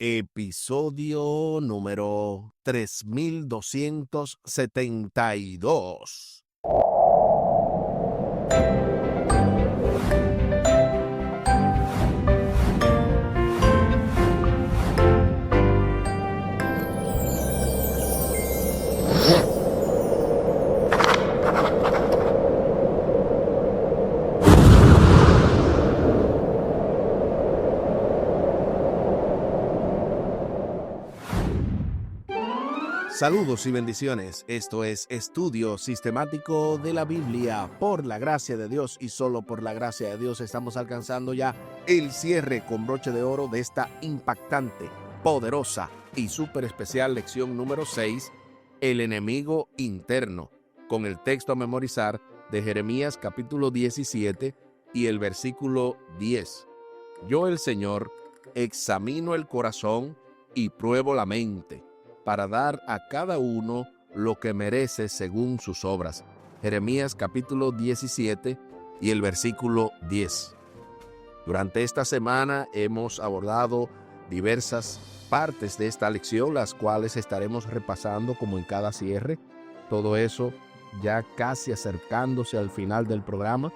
Episodio número 3272. Saludos y bendiciones. Esto es Estudio Sistemático de la Biblia. Por la gracia de Dios y solo por la gracia de Dios estamos alcanzando ya el cierre con broche de oro de esta impactante, poderosa y súper especial lección número 6, el enemigo interno, con el texto a memorizar de Jeremías capítulo 17 y el versículo 10. Yo, el Señor, examino el corazón y pruebo la mente, para dar a cada uno lo que merece según sus obras. Jeremías capítulo 17 y el versículo 10. Durante esta semana hemos abordado diversas partes de esta lección, las cuales estaremos repasando como en cada cierre. Todo eso ya casi acercándose al final del programa.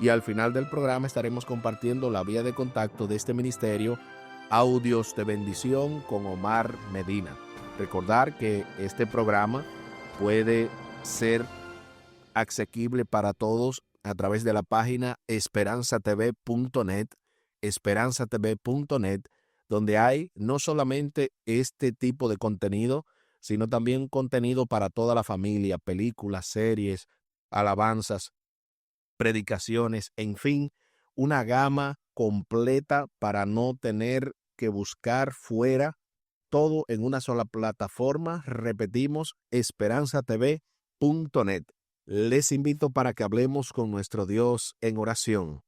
Y al final del programa estaremos compartiendo la vía de contacto de este ministerio, Audios de Bendición con Omar Medina. Recordar que este programa puede ser asequible para todos a través de la página esperanzatv.net, esperanzatv.net, donde hay no solamente este tipo de contenido, sino también contenido para toda la familia, películas, series, alabanzas, predicaciones, en fin, una gama completa para no tener que buscar fuera, todo en una sola plataforma. Repetimos, esperanzatv.net. Les invito para que hablemos con nuestro Dios en oración.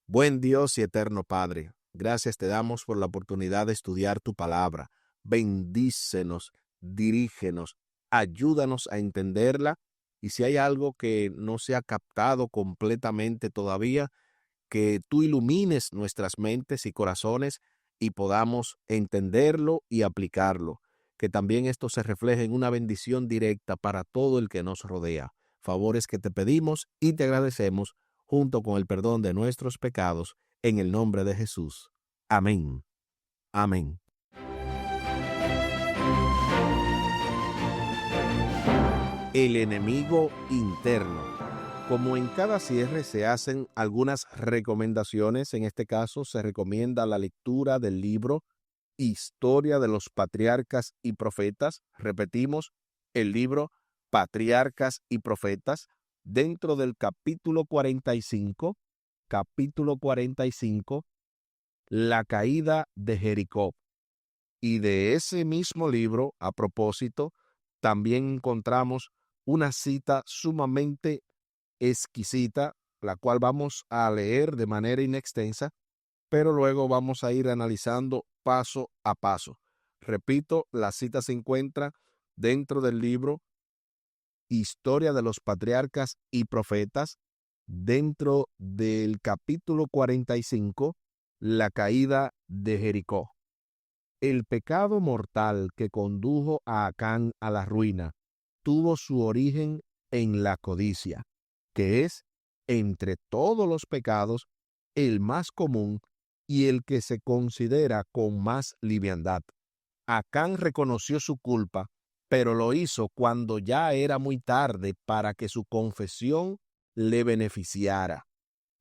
Buen Dios y eterno Padre, gracias te damos por la oportunidad de estudiar tu palabra. Bendícenos, dirígenos, ayúdanos a entenderla, y si hay algo que no se ha captado completamente todavía, que tú ilumines nuestras mentes y corazones y podamos entenderlo y aplicarlo. Que también esto se refleje en una bendición directa para todo el que nos rodea. Favores que te pedimos y te agradecemos, junto con el perdón de nuestros pecados, en el nombre de Jesús. Amén. Amén. El enemigo interno. Como en cada cierre se hacen algunas recomendaciones, en este caso se recomienda la lectura del libro Historia de los Patriarcas y Profetas. Repetimos, el libro Patriarcas y Profetas, dentro del capítulo 45, la caída de Jericó. Y de ese mismo libro, a propósito, también encontramos una cita sumamente exquisita, la cual vamos a leer de manera inextensa, pero luego vamos a ir analizando paso a paso. Repito, la cita se encuentra dentro del libro Historia de los Patriarcas y Profetas, dentro del capítulo 45, la caída de Jericó. El pecado mortal que condujo a Acán a la ruina tuvo su origen en la codicia, que es, entre todos los pecados, el más común y el que se considera con más liviandad. Acán reconoció su culpa, pero lo hizo cuando ya era muy tarde para que su confesión le beneficiara.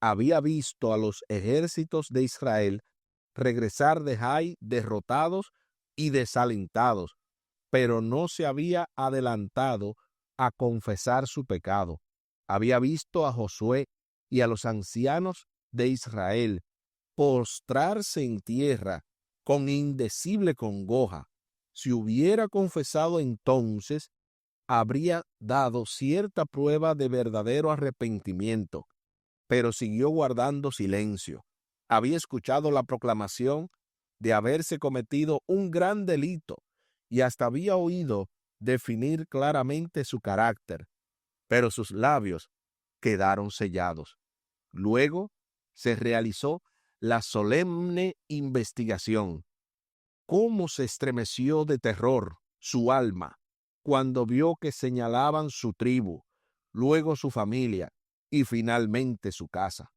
Había visto a los ejércitos de Israel regresar de Jai derrotados y desalentados, pero no se había adelantado a confesar su pecado. Había visto a Josué y a los ancianos de Israel postrarse en tierra con indecible congoja. Si hubiera confesado entonces, habría dado cierta prueba de verdadero arrepentimiento, pero siguió guardando silencio. Había escuchado la proclamación de haberse cometido un gran delito y hasta había oído definir claramente su carácter, pero sus labios quedaron sellados. Luego se realizó la solemne investigación. cómo se estremeció de terror su alma cuando vio que señalaban su tribu, luego su familia y finalmente su casa.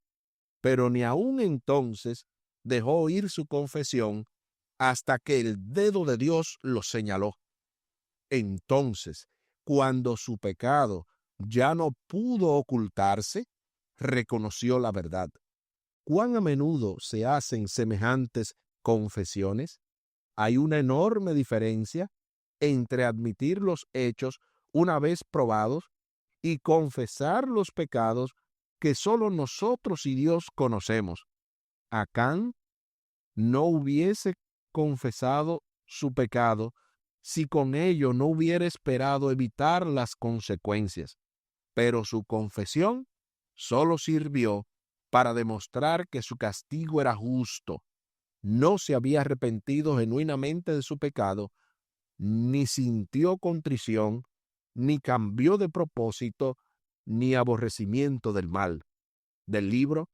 Pero ni aun entonces dejó oír su confesión hasta que el dedo de Dios lo señaló. Entonces, cuando su pecado ya no pudo ocultarse, reconoció la verdad. ¿Cuán a menudo se hacen semejantes confesiones? Hay una enorme diferencia entre admitir los hechos una vez probados y confesar los pecados que solo nosotros y Dios conocemos. Acán no hubiese confesado su pecado si con ello no hubiera esperado evitar las consecuencias, pero su confesión solo sirvió para demostrar que su castigo era justo. No se había arrepentido genuinamente de su pecado, ni sintió contrición, ni cambió de propósito, ni aborrecimiento del mal. Del libro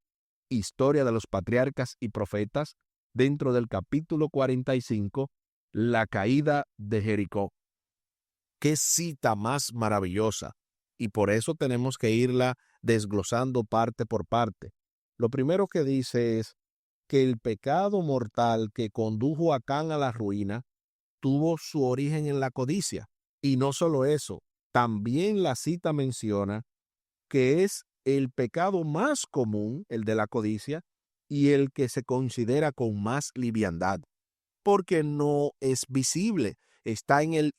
Historia de los Patriarcas y Profetas, dentro del capítulo 45, la caída de Jericó. Qué cita más maravillosa, y por eso tenemos que irla desglosando parte por parte. Lo primero que dice es que el pecado mortal que condujo a Acán a la ruina tuvo su origen en la codicia. Y no solo eso, también la cita menciona que es el pecado más común, el de la codicia, y el que se considera con más liviandad, porque no es visible, está en el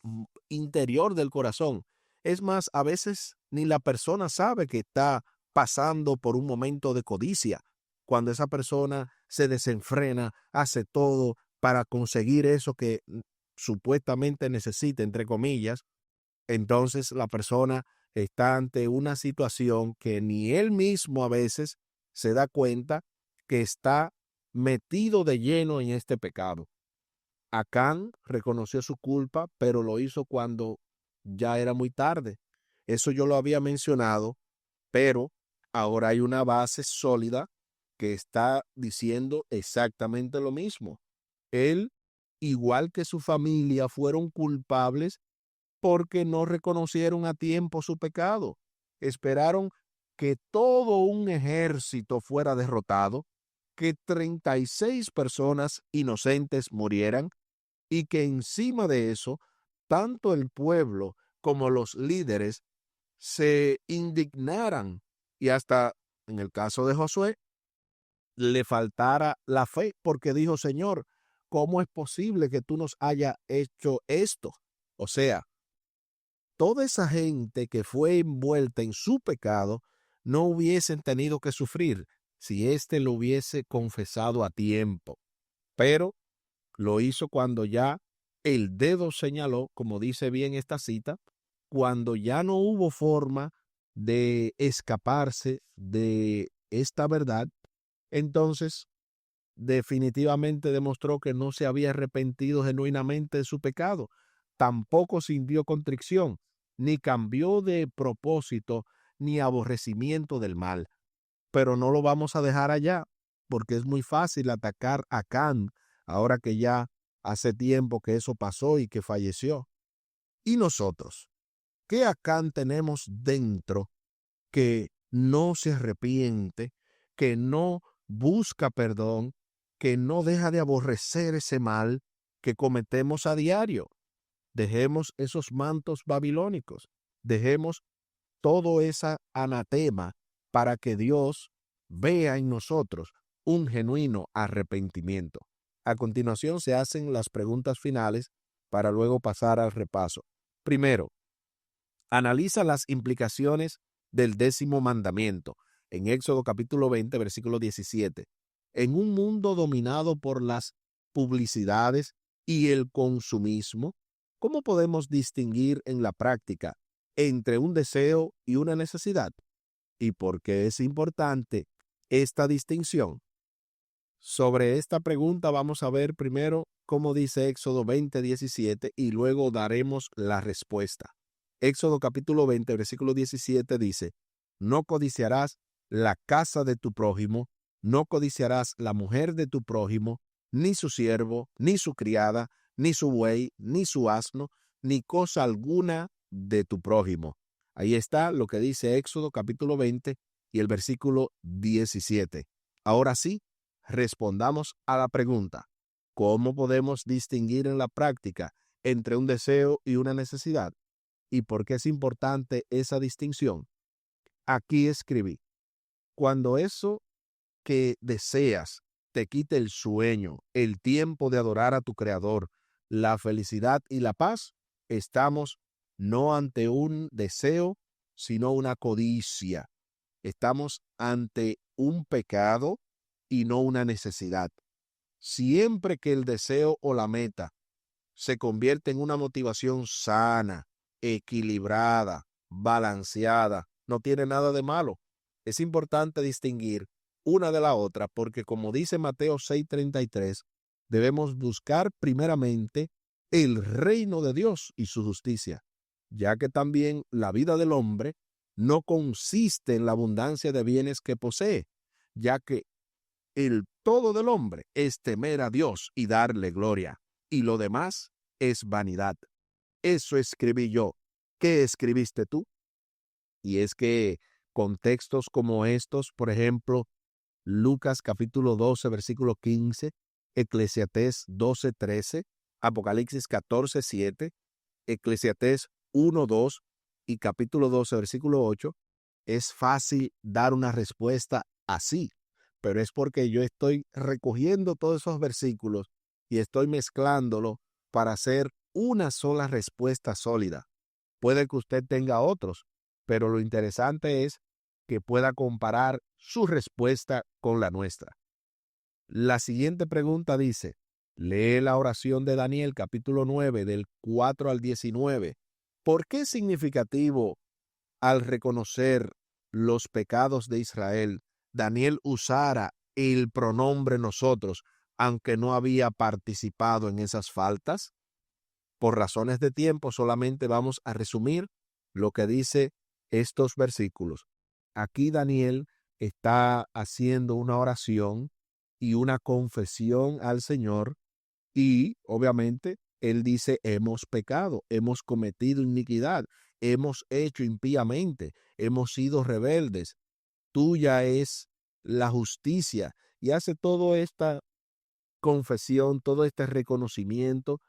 interior del corazón. Es más, a veces ni la persona sabe que está pasando por un momento de codicia. Cuando esa persona se desenfrena, hace todo para conseguir eso que supuestamente necesita, entre comillas, entonces la persona está ante una situación que ni él mismo a veces se da cuenta que está metido de lleno en este pecado. Acán reconoció su culpa, pero lo hizo cuando ya era muy tarde. Eso yo lo había mencionado, pero ahora hay una base sólida que está diciendo exactamente lo mismo. Él, igual que su familia, fueron culpables porque no reconocieron a tiempo su pecado. Esperaron que todo un ejército fuera derrotado, que 36 personas inocentes murieran y que encima de eso, tanto el pueblo como los líderes se indignaran y hasta, en el caso de Josué, le faltara la fe porque dijo, Señor, ¿cómo es posible que tú nos haya hecho esto? O sea, toda esa gente que fue envuelta en su pecado no hubiesen tenido que sufrir si éste lo hubiese confesado a tiempo. Pero lo hizo cuando ya el dedo señaló, como dice bien esta cita, cuando ya no hubo forma de escaparse de esta verdad, entonces definitivamente demostró que no se había arrepentido genuinamente de su pecado, tampoco sintió contrición, ni cambió de propósito, ni aborrecimiento del mal. Pero no lo vamos a dejar allá, porque es muy fácil atacar a Acán, ahora que ya hace tiempo que eso pasó y que falleció. ¿Y nosotros? ¿Qué Acán tenemos dentro que no se arrepiente, que no busca perdón, que no deja de aborrecer ese mal que cometemos a diario? Dejemos esos mantos babilónicos, dejemos todo ese anatema para que Dios vea en nosotros un genuino arrepentimiento. A continuación se hacen las preguntas finales para luego pasar al repaso. Primero, analiza las implicaciones del 10º mandamiento en Éxodo capítulo 20, versículo 17. En un mundo dominado por las publicidades y el consumismo, ¿cómo podemos distinguir en la práctica entre un deseo y una necesidad? ¿Y por qué es importante esta distinción? Sobre esta pregunta vamos a ver primero cómo dice Éxodo 20, 17 y luego daremos la respuesta. Éxodo capítulo 20, versículo 17 dice, no codiciarás la casa de tu prójimo, no codiciarás la mujer de tu prójimo, ni su siervo, ni su criada, ni su buey, ni su asno, ni cosa alguna de tu prójimo. Ahí está lo que dice Éxodo capítulo 20 y el versículo 17. Ahora sí, respondamos a la pregunta: ¿cómo podemos distinguir en la práctica entre un deseo y una necesidad? ¿Y por qué es importante esa distinción? Aquí escribí: cuando eso que deseas te quite el sueño, el tiempo de adorar a tu Creador, la felicidad y la paz, estamos no ante un deseo, sino una codicia. Estamos ante un pecado y no una necesidad. Siempre que el deseo o la meta se convierte en una motivación sana, equilibrada, balanceada, no tiene nada de malo. Es importante distinguir una de la otra porque, como dice Mateo 6:33, debemos buscar primeramente el reino de Dios y su justicia, ya que también la vida del hombre no consiste en la abundancia de bienes que posee, ya que el todo del hombre es temer a Dios y darle gloria, y lo demás es vanidad. Eso escribí yo. ¿Qué escribiste tú? Y es que contextos como estos, por ejemplo, Lucas capítulo 12, versículo 15, Eclesiastés 12, 13, Apocalipsis 14, 7, Eclesiastés 1, 2 y capítulo 12, versículo 8, es fácil dar una respuesta así, pero es porque yo estoy recogiendo todos esos versículos y estoy mezclándolo para hacer una sola respuesta sólida. Puede que usted tenga otros, pero lo interesante es que pueda comparar su respuesta con la nuestra. La siguiente pregunta dice: lee la oración de Daniel capítulo 9 del 4 al 19. ¿Por qué es significativo al reconocer los pecados de Israel, Daniel usara el pronombre nosotros, aunque no había participado en esas faltas? Por razones de tiempo, solamente vamos a resumir lo que dice estos versículos. Aquí Daniel está haciendo una oración y una confesión al Señor, y obviamente él dice: hemos pecado, hemos cometido iniquidad, hemos hecho impíamente, hemos sido rebeldes. Tuya es la justicia. Y hace toda esta confesión, todo este reconocimiento,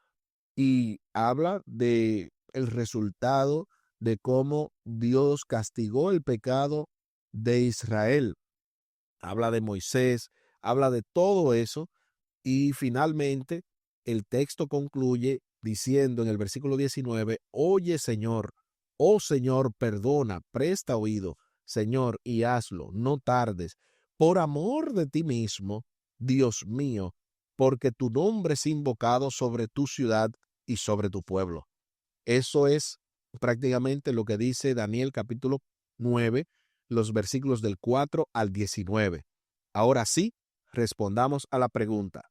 y habla de el resultado de cómo Dios castigó el pecado de Israel. Habla de Moisés, habla de todo eso, y finalmente el texto concluye diciendo en el versículo 19: oye, Señor, oh Señor, perdona, presta oído, Señor, y hazlo, no tardes, por amor de ti mismo, Dios mío, porque tu nombre es invocado sobre tu ciudad y sobre tu pueblo. Eso es prácticamente lo que dice Daniel capítulo 9, los versículos del 4 al 19. Ahora sí, respondamos a la pregunta: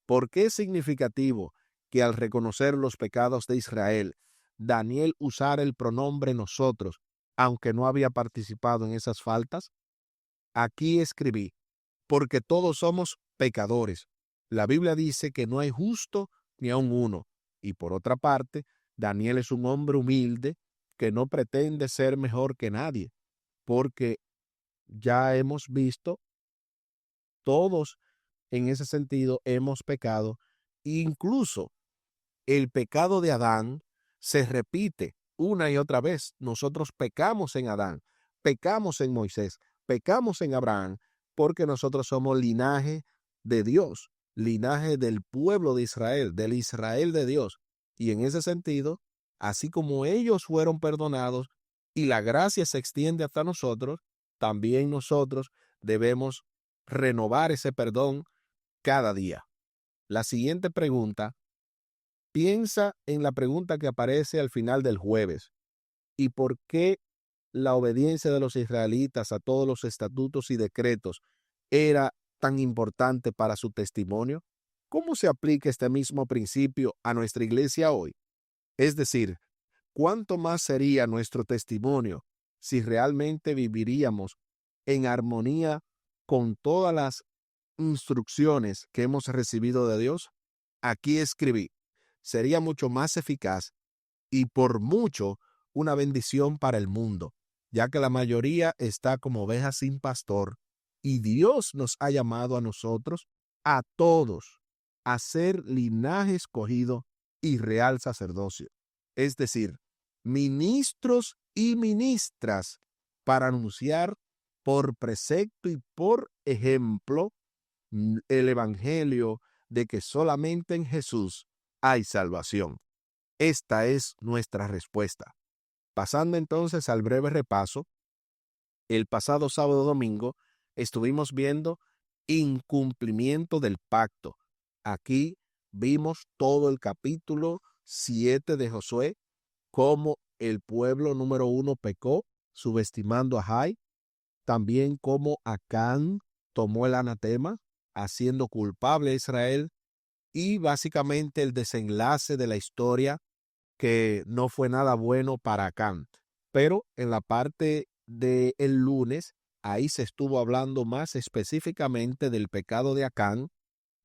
¿por qué es significativo que al reconocer los pecados de Israel, Daniel usara el pronombre nosotros, aunque no había participado en esas faltas? Aquí escribí: porque todos somos pecadores. La Biblia dice que no hay justo ni aun uno. Y por otra parte, Daniel es un hombre humilde que no pretende ser mejor que nadie, porque ya hemos visto, todos en ese sentido hemos pecado. Incluso el pecado de Adán se repite una y otra vez. Nosotros pecamos en Adán, pecamos en Moisés, pecamos en Abraham, porque nosotros somos linaje de Dios, linaje del pueblo de Israel, del Israel de Dios. Y en ese sentido, así como ellos fueron perdonados y la gracia se extiende hasta nosotros, también nosotros debemos renovar ese perdón cada día. La siguiente pregunta: piensa en la pregunta que aparece al final del jueves. ¿Y por qué la obediencia de los israelitas a todos los estatutos y decretos era tan importante para su testimonio? ¿Cómo se aplica este mismo principio a nuestra iglesia hoy? Es decir, ¿cuánto más sería nuestro testimonio si realmente viviríamos en armonía con todas las instrucciones que hemos recibido de Dios, aquí escribí. Sería mucho más eficaz y por mucho una bendición para el mundo, ya que la mayoría está como ovejas sin pastor y Dios nos ha llamado a nosotros, a todos, a ser linaje escogido y real sacerdocio. Es decir, ministros y ministras para anunciar por precepto y por ejemplo el evangelio de que solamente en Jesús hay salvación. Esta es nuestra respuesta. Pasando entonces al breve repaso, el pasado sábado domingo estuvimos viendo incumplimiento del pacto. Aquí vimos todo el capítulo 7 de Josué, cómo el pueblo número 1 pecó, subestimando a Jai, también cómo Acán tomó el anatema, haciendo culpable a Israel, y básicamente el desenlace de la historia que no fue nada bueno para Acán. Pero en la parte del lunes, ahí se estuvo hablando más específicamente del pecado de Acán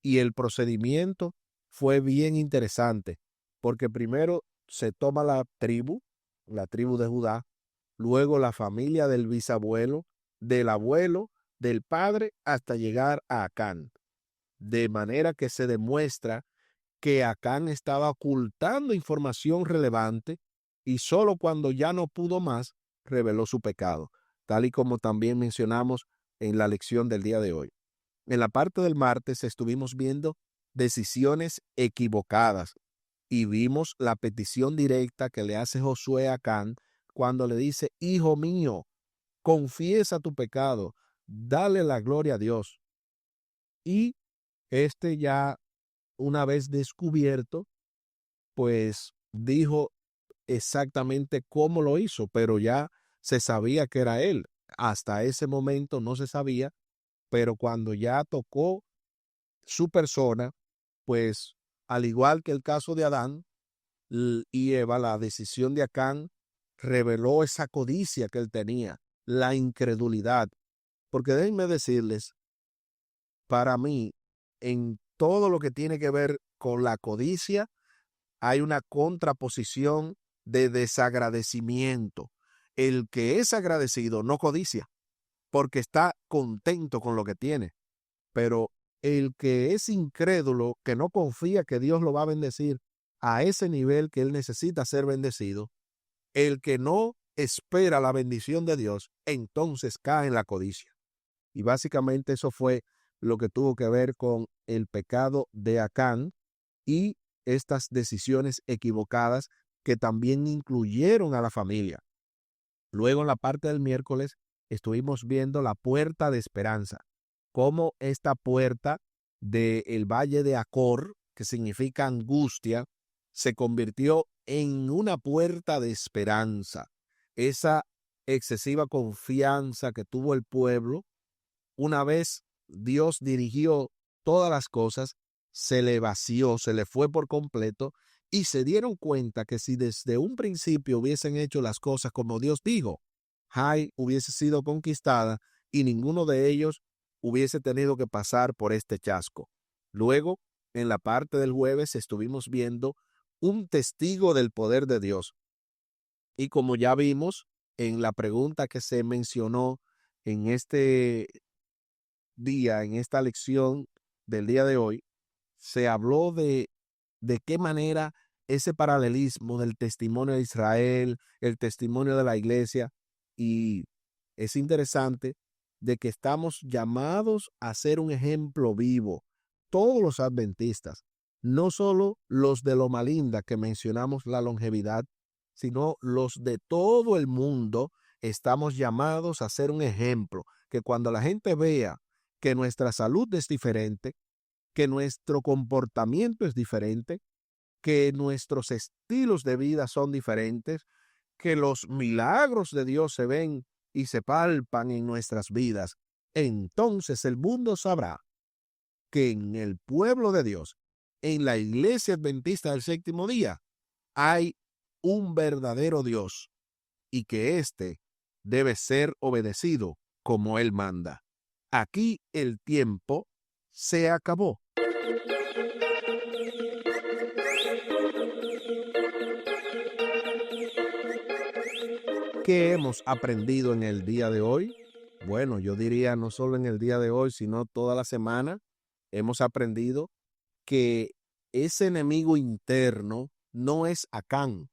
y el procedimiento fue bien interesante, porque primero se toma la tribu de Judá, luego la familia del bisabuelo, del abuelo, del padre, hasta llegar a Acán. De manera que se demuestra que Acán estaba ocultando información relevante y solo cuando ya no pudo más, reveló su pecado, tal y como también mencionamos en la lección del día de hoy. En la parte del martes estuvimos viendo decisiones equivocadas y vimos la petición directa que le hace Josué a Acán cuando le dice: hijo mío, confiesa tu pecado, dale la gloria a Dios. Y ya una vez descubierto, pues dijo exactamente cómo lo hizo, pero ya se sabía que era él. Hasta ese momento no se sabía, pero cuando ya tocó su persona, pues al igual que el caso de Adán y Eva, la decisión de Acán reveló esa codicia que él tenía, la incredulidad. Porque déjenme decirles, para mí, en todo lo que tiene que ver con la codicia, hay una contraposición de desagradecimiento. El que es agradecido no codicia, porque está contento con lo que tiene. Pero el que es incrédulo, que no confía que Dios lo va a bendecir a ese nivel que él necesita ser bendecido, el que no espera la bendición de Dios, entonces cae en la codicia. Y básicamente eso fue lo que tuvo que ver con el pecado de Acán y estas decisiones equivocadas que también incluyeron a la familia. Luego en la parte del miércoles estuvimos viendo la puerta de esperanza, cómo esta puerta del valle de Acor, que significa angustia, se convirtió en una puerta de esperanza. Esa excesiva confianza que tuvo el pueblo, una vez Dios dirigió todas las cosas, se le vació, se le fue por completo y se dieron cuenta que si desde un principio hubiesen hecho las cosas como Dios dijo, Jai hubiese sido conquistada y ninguno de ellos hubiese tenido que pasar por este chasco. Luego, en la parte del jueves, estuvimos viendo un testigo del poder de Dios. Y como ya vimos en la pregunta que se mencionó en este día, en esta lección del día de hoy, se habló de qué manera ese paralelismo del testimonio de Israel, el testimonio de la iglesia, y es interesante de que estamos llamados a ser un ejemplo vivo, todos los adventistas, no solo los de Loma Linda que mencionamos la longevidad, sino los de todo el mundo, estamos llamados a ser un ejemplo, que cuando la gente vea que nuestra salud es diferente, que nuestro comportamiento es diferente, que nuestros estilos de vida son diferentes, que los milagros de Dios se ven y se palpan en nuestras vidas, entonces el mundo sabrá que en el pueblo de Dios, en la iglesia adventista del séptimo día, hay un verdadero Dios y que éste debe ser obedecido como Él manda. Aquí el tiempo se acabó. ¿Qué hemos aprendido en el día de hoy? Bueno, yo diría no solo en el día de hoy, sino toda la semana. Hemos aprendido que ese enemigo interno no es Acán.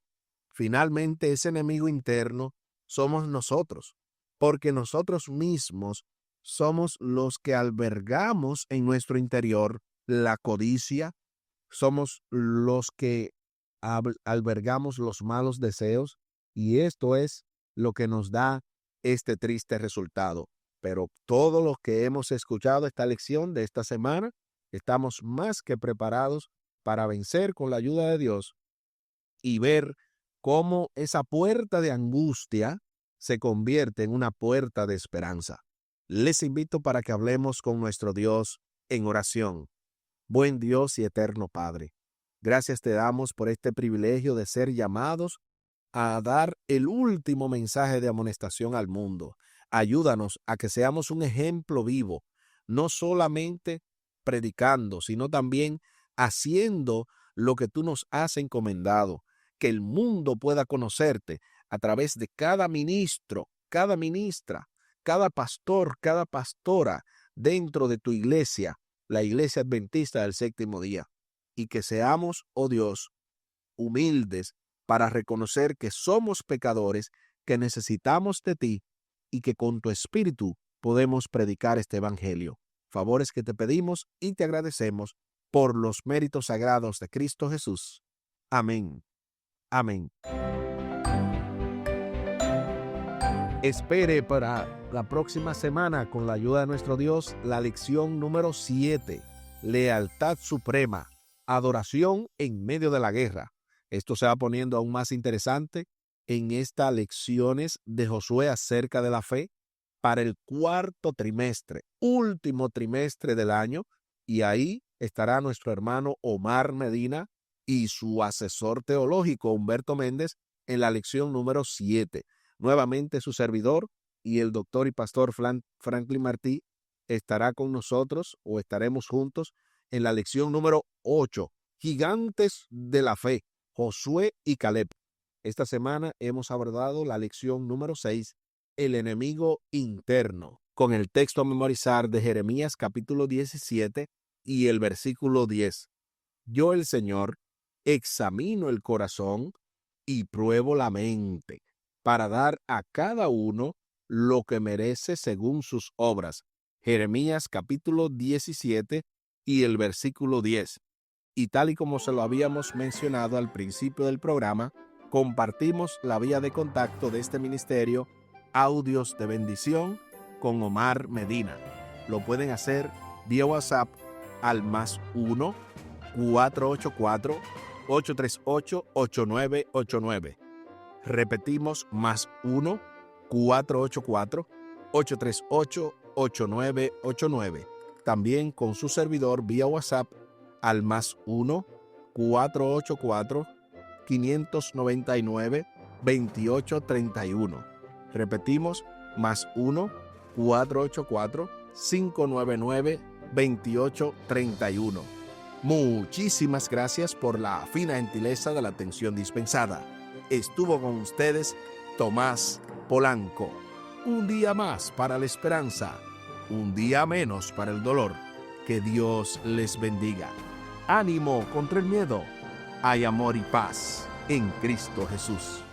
Finalmente, ese enemigo interno somos nosotros, porque nosotros mismos somos los que albergamos en nuestro interior la codicia, somos los que albergamos los malos deseos, y esto es lo que nos da este triste resultado. Pero todos los que hemos escuchado esta lección de esta semana, estamos más que preparados para vencer con la ayuda de Dios y ver cómo esa puerta de angustia se convierte en una puerta de esperanza. Les invito para que hablemos con nuestro Dios en oración. Buen Dios y eterno Padre, gracias te damos por este privilegio de ser llamados a dar el último mensaje de amonestación al mundo. Ayúdanos a que seamos un ejemplo vivo, no solamente predicando, sino también haciendo lo que tú nos has encomendado, que el mundo pueda conocerte a través de cada ministro, cada ministra, cada pastor, cada pastora dentro de tu iglesia, la iglesia adventista del séptimo día, y que seamos, oh Dios, humildes para reconocer que somos pecadores, que necesitamos de ti y que con tu espíritu podemos predicar este evangelio. Favores que te pedimos y te agradecemos por los méritos sagrados de Cristo Jesús. Amén. Amén. Espere para la próxima semana, con la ayuda de nuestro Dios, la lección número 7, lealtad suprema, adoración en medio de la guerra. Esto se va poniendo aún más interesante en estas lecciones de Josué acerca de la fe para el cuarto trimestre, último trimestre del año, y ahí estará nuestro hermano Omar Medina y su asesor teológico Humberto Méndez en la lección número 7. Nuevamente su servidor y el doctor y pastor Franklin Martí estará con nosotros, o estaremos juntos en la lección número 8, Gigantes de la Fe, Josué y Caleb. Esta semana hemos abordado la lección número 6, el enemigo interno, con el texto a memorizar de Jeremías capítulo 17 y el versículo 10. Yo, el Señor, examino el corazón y pruebo la mente, para dar a cada uno lo que merece según sus obras. Jeremías capítulo 17 y el versículo 10. Y tal y como se lo habíamos mencionado al principio del programa, compartimos la vía de contacto de este ministerio, Audios de Bendición, con Omar Medina. Lo pueden hacer vía WhatsApp al +1 484 838 8989. Repetimos, +1 484 838 8989. También con su servidor vía WhatsApp al +1 484 599 2831. Repetimos, +1 484 599 2831. Muchísimas gracias por la fina gentileza de la atención dispensada. Estuvo con ustedes Tomás Polanco. Un día más para la esperanza, un día menos para el dolor. Que Dios les bendiga. Ánimo contra el miedo. Hay amor y paz en Cristo Jesús.